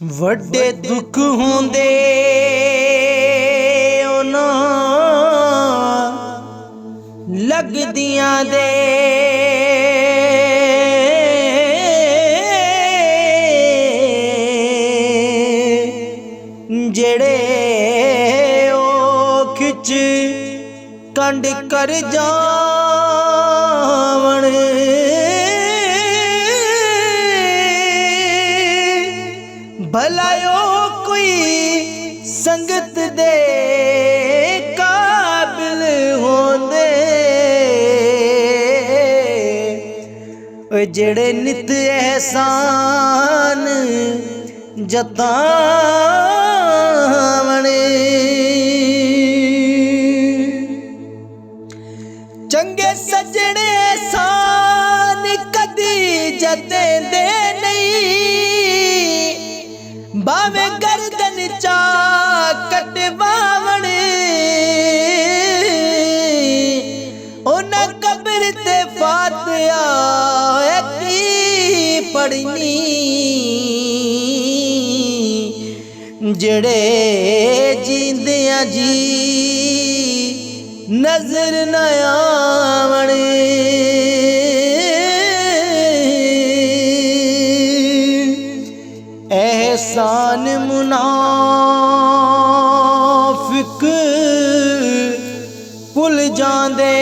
ਵੱਡੇ ਦੁੱਖ ਹੁੰਦੇ ਉਹਨਾਂ ਲੱਗਦੀਆਂ ਦੇ ਜਿਹੜੇ ਉਹ ਖਿੱਚ ਕੰਡ ਕਰ ਜਾਵਣ भलायो कोई संगत दे काबिल होंदे जेड़े नित एहसान जतावणे चंगे सजने एहसान कदी जतेंदे बावे गर्दन चा कटवावण उन्हां कब्र ते फातिहा की पढ़नी जेड़े जींदियां जी नजर न आवण एहसान मुनाफिक भुल जांदे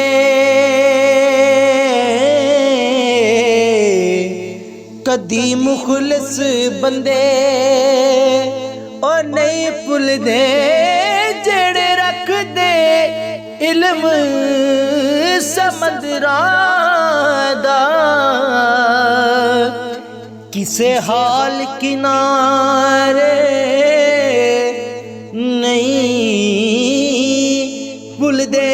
कदी मुखलिस बंदे और नहीं भुलदे जेड़े रखदे इल्म समंदरां दा किसे हाल किनारे नहीं भुलदे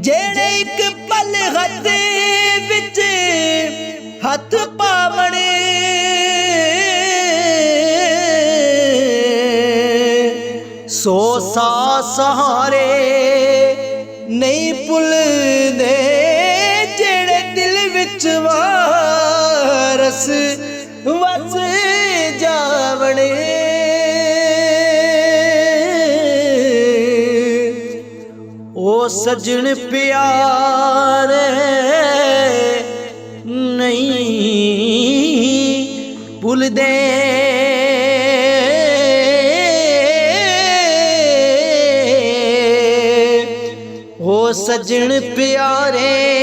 जेड़े एक पल हथ विच हथ पावणे सो सा सहारे नहीं भुलदे वारस वस जावणे ओ सजन प्यारे नहीं भुलदे ओ सजन प्यारे